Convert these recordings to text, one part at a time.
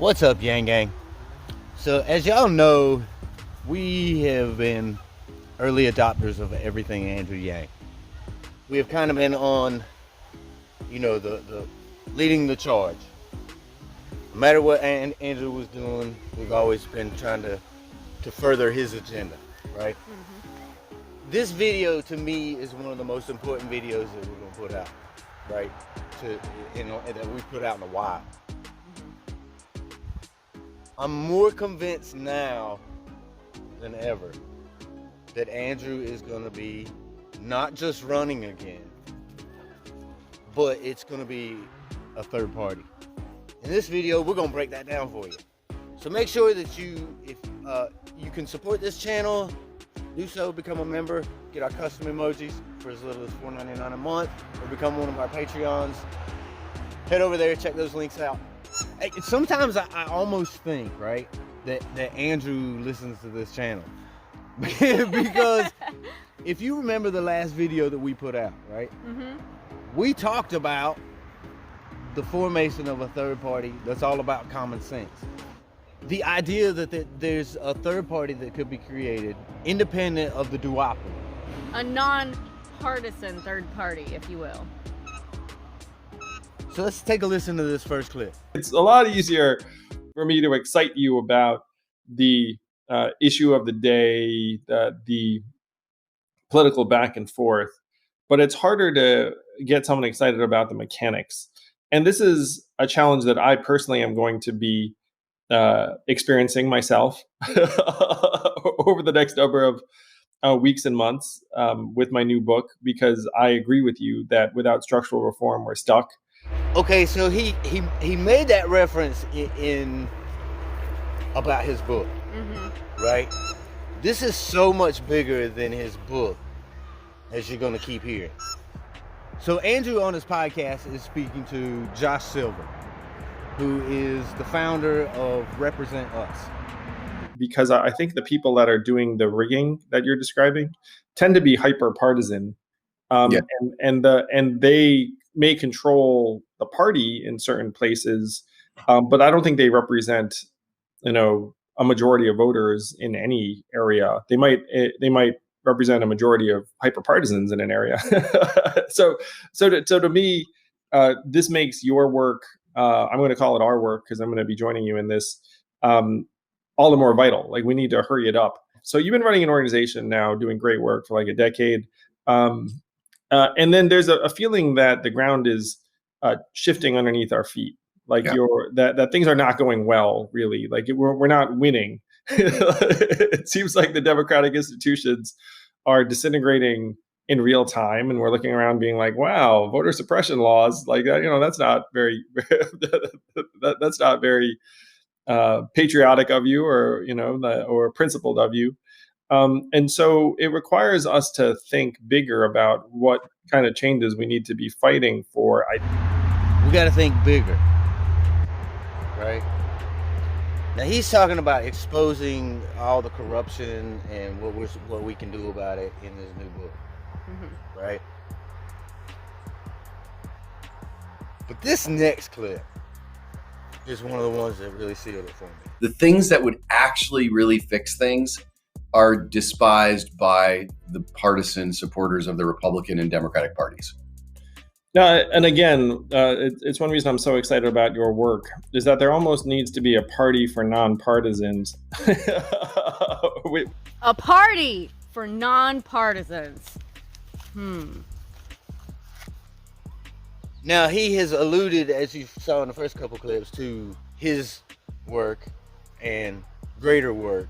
What's up, Yang Gang? So, as y'all know, we have been early adopters of everything Andrew Yang. We have kind of been on, the leading the charge. No matter what Andrew was doing, we've always been trying to further his agenda, right? Mm-hmm. This video, to me, is one of the most important videos that we're going to put out, right? That we've put out in a while. I'm more convinced now than ever that Andrew is going to be not just running again, but it's going to be a third party. In this video, we're going to break that down for you. So make sure that if you can support this channel, do so, become a member, get our custom emojis for as little as $4.99 a month, or become one of our Patreons. Head over there, check those links out. Sometimes I almost think, right, that Andrew listens to this channel. Because if you remember the last video that we put out, right, we talked about the formation of a third party that's all about common sense. The idea that there's a third party that could be created independent of the duopoly. A non-partisan third party, if you will. So let's take a listen to this first clip. It's a lot easier for me to excite you about the issue of the day, the political back and forth, but it's harder to get someone excited about the mechanics. And this is a challenge that I personally am going to be experiencing myself over the next number of weeks and months with my new book, because I agree with you that without structural reform, we're stuck. Okay, so he made that reference in about his book, right? This is so much bigger than his book, as you're going to keep hearing. So Andrew on his podcast is speaking to Josh Silver, who is the founder of Represent Us. Because I think the people that are doing the rigging that you're describing tend to be hyper partisan, and they may control the party in certain places, but I don't think they represent, a majority of voters in any area. They might represent a majority of hyper partisans in an area. So to me, this makes your work. I'm going to call it our work because I'm going to be joining you in this. All the more vital. Like, we need to hurry it up. So you've been running an organization now, doing great work for like a decade. And then there's a feeling that the ground is shifting underneath our feet. Like that things are not going well, really. Like we're not winning. It seems like the democratic institutions are disintegrating in real time, and we're looking around being like, wow, voter suppression laws, like that's not very that's not very patriotic of you, or principled of you. And so it requires us to think bigger about what kind of changes we need to be fighting for. We got to think bigger, right? Now he's talking about exposing all the corruption and what we can do about it in his new book, right? But this next clip is one of the ones that really sealed it for me. The things that would actually really fix things are despised by the partisan supporters of the Republican and Democratic parties. And again, it's one reason I'm so excited about your work, is that there almost needs to be a party for nonpartisans. A party for nonpartisans. Now, he has alluded, as you saw in the first couple clips, to his work and greater work.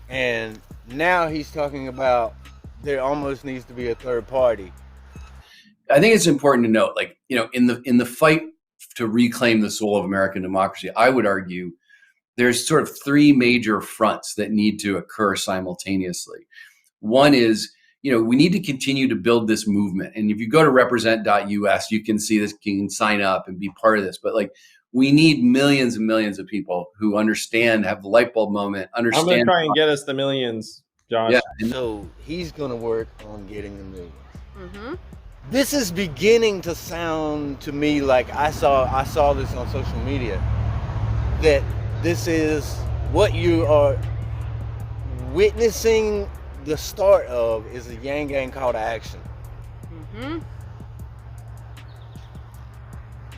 And now he's talking about there almost needs to be a third party. I think it's important to note, in the fight to reclaim the soul of American democracy, I would argue there's sort of three major fronts that need to occur simultaneously. One is, we need to continue to build this movement. And if you go to represent.us, you can see this, you can sign up and be part of this. But we need millions and millions of people who understand, have the light bulb moment, understand. I'm going to try and get us the millions, Josh. Yeah. So he's going to work on getting the millions. This is beginning to sound to me like I saw this on social media. that this is what you are witnessing the start of is a Yang Gang call to action. Mm-hmm.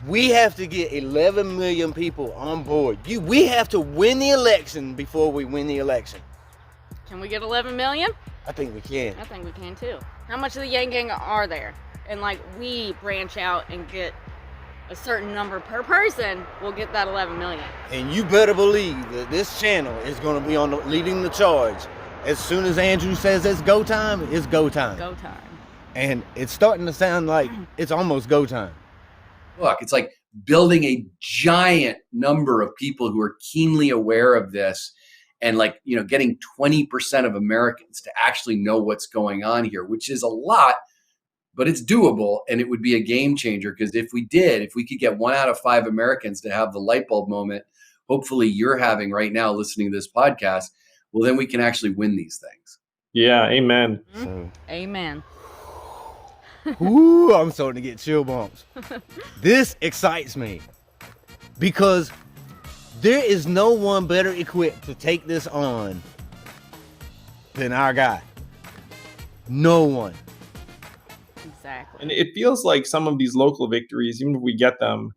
We have to get 11 million people on board. We have to win the election before we win the election. Can we get 11 million? I think we can. I think we can too. How much of the Yang Gang are there? And like we branch out and get a certain number per person, we'll get that 11 million. And you better believe that this channel is going to be leading the charge. As soon as Andrew says it's go time, it's go time. Go time. And it's starting to sound like it's almost go time. Look, it's like building a giant number of people who are keenly aware of this, and like, you know, getting 20% of Americans to actually know what's going on here, which is a lot, but it's doable. And it would be a game changer, because if we could get 1 out of 5 Americans to have the light bulb moment, hopefully you're having right now listening to this podcast, well, then we can actually win these things. Yeah, amen. Mm-hmm. Amen. Ooh, I'm starting to get chill bumps. This excites me because there is no one better equipped to take this on than our guy. No one. Exactly. And it feels like some of these local victories, even if we get them,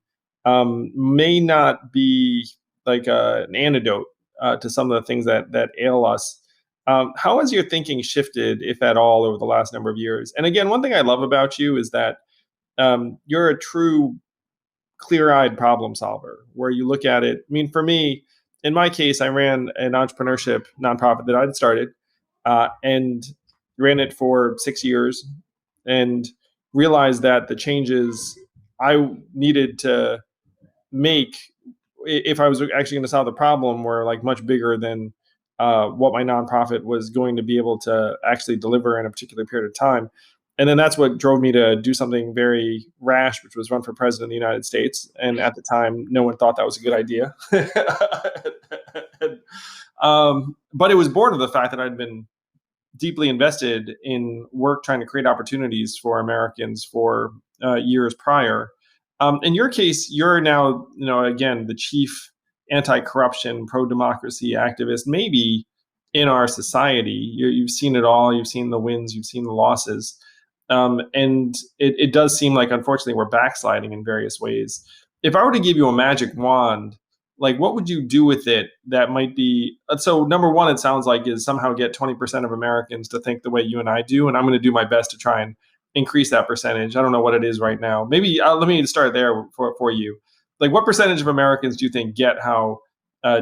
may not be like an antidote to some of the things that ail us. How has your thinking shifted, if at all, over the last number of years? And again, one thing I love about you is that you're a true clear-eyed problem solver, where you look at it. I mean, for me, in my case, I ran an entrepreneurship nonprofit that I had started and ran it for 6 years, and realized that the changes I needed to make, if I was actually going to solve the problem, were like much bigger than what my nonprofit was going to be able to actually deliver in a particular period of time. And then that's what drove me to do something very rash, which was run for president of the United States. And at the time, no one thought that was a good idea. But it was born of the fact that I'd been deeply invested in work trying to create opportunities for Americans for years prior. In your case, you're now, again, the chief anti-corruption, pro-democracy activist, maybe in our society. You've seen it all. You've seen the wins. You've seen the losses. And it does seem like, unfortunately, we're backsliding in various ways. If I were to give you a magic wand, like, what would you do with it that might be, so number one, it sounds like, is somehow get 20% of Americans to think the way you and I do. And I'm going to do my best to try and increase that percentage. I don't know what it is right now. Maybe let me start there for you. Like, what percentage of Americans do you think get how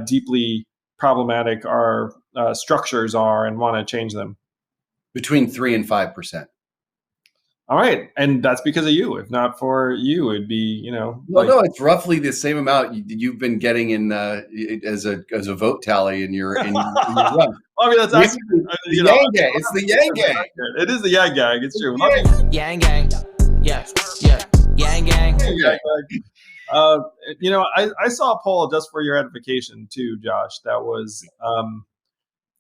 deeply problematic our structures are and want to change them? Between 3 and 5%. All right. And that's because of you. If not for you, it'd be, Well, no, it's roughly the same amount you've been getting in as a vote tally in your run. I mean, that's actually, Yang Gang. It's the Yang Gang. It is the Yang Gang. It's true. Yang Gang. Yeah. Yang Gang. I saw a poll, just for your edification too, Josh, that was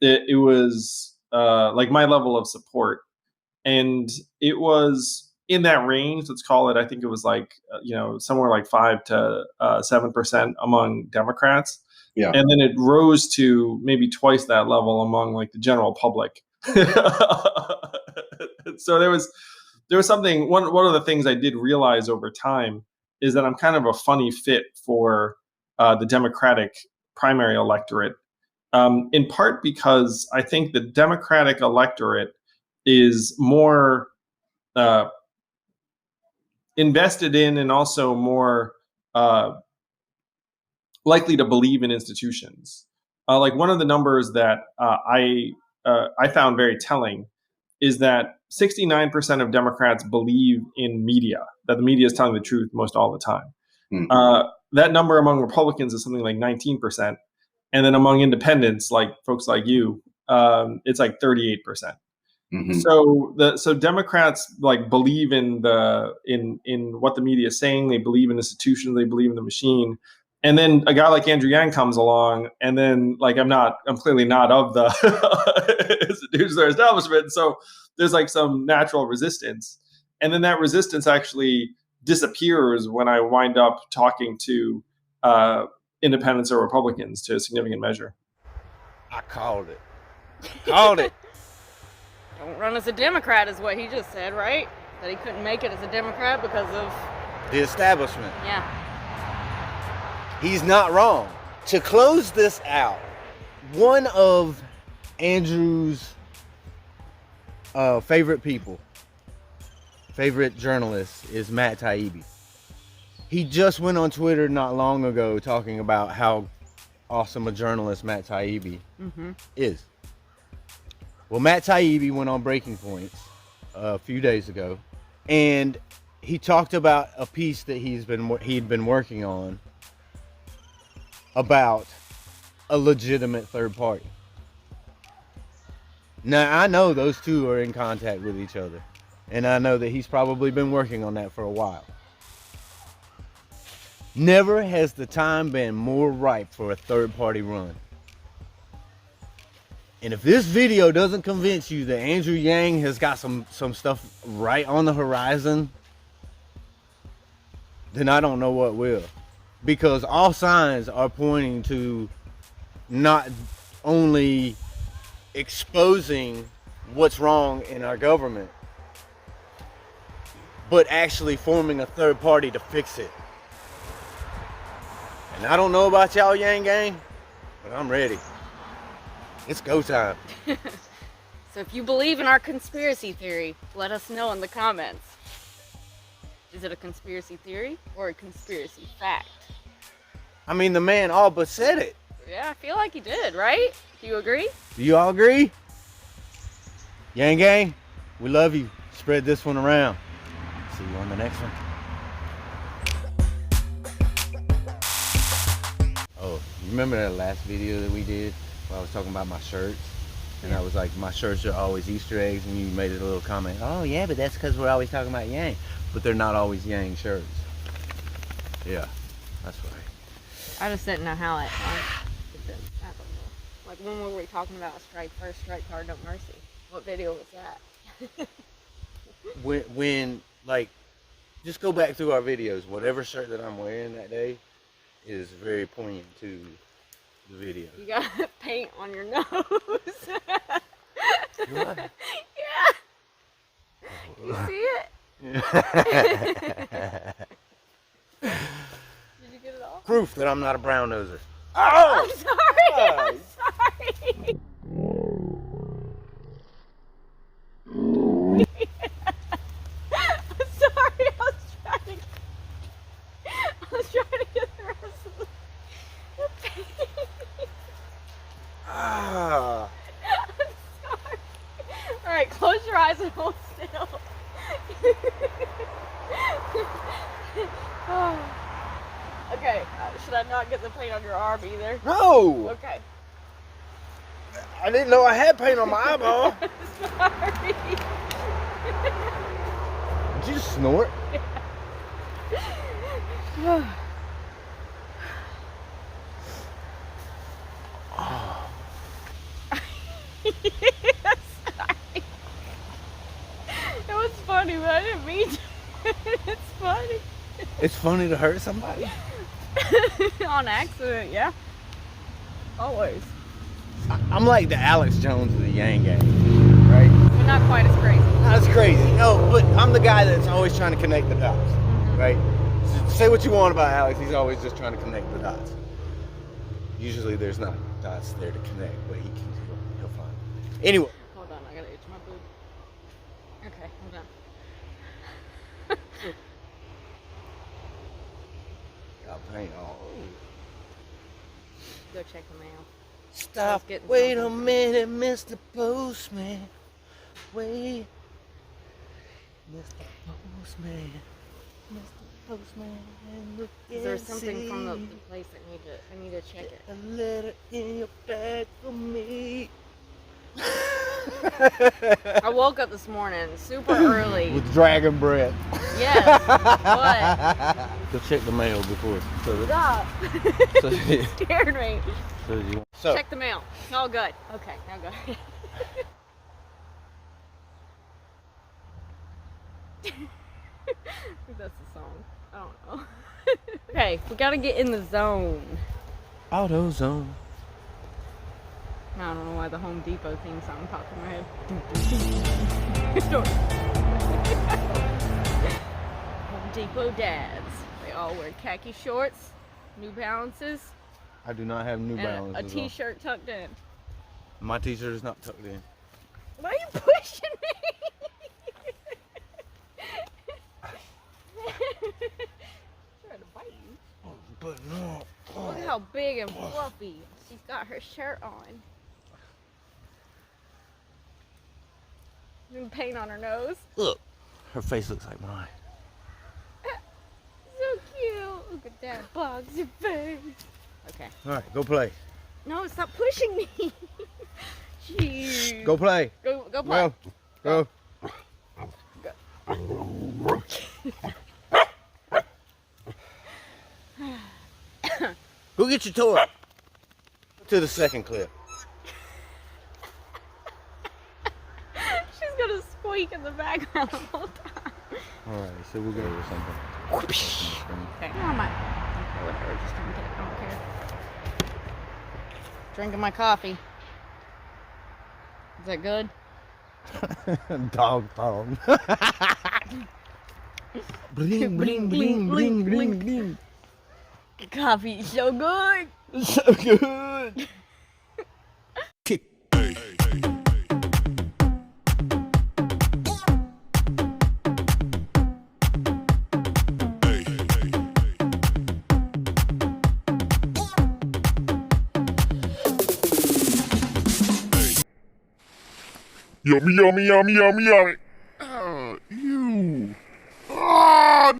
it was like my level of support, and it was in that range. Let's call it, I think it was like somewhere like 5 to 7% among Democrats. Yeah. And then it rose to maybe twice that level among like the general public. So there was something, one of the things I did realize over time is that I'm kind of a funny fit for the Democratic primary electorate, in part because I think the Democratic electorate is more invested in and also more likely to believe in institutions. Like, one of the numbers that I found very telling is that 69% of Democrats believe in media, that the media is telling the truth most all the time. That number among Republicans is something like 19%. And then among independents, like folks like you, it's like 38%. Mm-hmm. So Democrats like believe in what the media is saying. They believe in institutions. They believe in the machine. And then a guy like Andrew Yang comes along, and then like I'm clearly not of the institutions or establishment. So there's like some natural resistance, and then that resistance actually disappears when I wind up talking to independents or Republicans to a significant measure. I called it. Called it. Don't run as a Democrat is what he just said, right? That he couldn't make it as a Democrat because of The establishment. yeah. He's not wrong. To close this out, one of Andrew's favorite journalists is Matt Taibbi. He just went on Twitter not long ago talking about how awesome a journalist Matt Taibbi is. Well, Matt Taibbi went on Breaking Points a few days ago, and he talked about a piece that he'd been working on about a legitimate third party. Now, I know those two are in contact with each other, and I know that he's probably been working on that for a while. Never has the time been more ripe for a third party run. And if this video doesn't convince you that Andrew Yang has got some stuff right on the horizon, then I don't know what will. Because all signs are pointing to not only exposing what's wrong in our government, but actually forming a third party to fix it. And I don't know about y'all, Yang Gang, but I'm ready. It's go time. So if you believe in our conspiracy theory, let us know in the comments. Is it a conspiracy theory or a conspiracy fact? I mean, the man all but said it. Yeah, I feel like he did, right? Do you agree? Do you all agree? Yang Gang, we love you. Spread this one around. See you on the next one. Oh, you remember that last video that we did where I was talking about my shirts? And I was like, my shirts are always Easter eggs, and you made a little comment, oh yeah, but that's because we're always talking about Yang. But they're not always Yang shirts. Yeah, that's right. I just didn't know how it I don't know. Like, when were we talking about strike first, strike hard, no mercy? What video was that? when like, just go back through our videos. Whatever shirt that I'm wearing that day is very poignant to the video. You got paint on your nose. Do I? Yeah. You see it? Did you get it off? Proof that I'm not a brown noser. Oh! I'm sorry. I'm sorry. I'm sorry. I was trying to get the rest of the paint. Ah. I'm sorry. All right, close your eyes and hold still. Okay, should I not get the paint on your arm either? No! Okay. I didn't know I had paint on my eyeball. Sorry. Did you just snort? Sorry. It was funny, but I didn't mean to. It's funny. It's funny to hurt somebody. On accident, yeah. Always. I'm like the Alex Jones of the Yang Gang, right? But not quite as crazy. That's crazy. No, but I'm the guy that's always trying to connect the dots, right? So say what you want about Alex, he's always just trying to connect the dots. Usually there's not dots there to connect, but he'll find it. Anyway. Hold on, I gotta itch my boob. Okay, hold on. Got paint all over. Go check the mail. Stop. getting Wait a something. minute, Mr. Postman. Wait. Mr. Postman. Mr. Postman. Look Is there and something from the see. place I need to check it? A letter in your bag for me. I woke up this morning super early. With dragon breath. Yes, but Go check the mail before. stop. So, You scared me. so Check the mail. It's all good. Okay, now go ahead. I think that's the song. I don't know. Okay, we gotta get in the zone. AutoZone. I don't know why the Home Depot theme song popped in my head. Home Depot dads. They all wear khaki shorts, New Balances, I do not have New and Balance. a t-shirt tucked in. My t-shirt is not tucked in. Why are you pushing me? Trying to bite you. But no. Look how big and fluffy she's got her shirt on. And paint on her nose. Look, her face looks like mine. So cute. Look at that boxy face. Okay. All right, go play. No, stop pushing me. Jeez. Go play. Go play. Go. Go get your toy. To the second clip. She's gonna squeak in the background the whole time. All right, so we'll go with something. Okay. Oh, my. Okay, whatever. Just drink it. I don't care. Drinking my coffee. Is that good? Dog thong. Bling, bling, bling, bling, bling, bling. Coffee is so good. So good. Kick. Yummy, yummy, yummy, yummy, yummy. Oh, you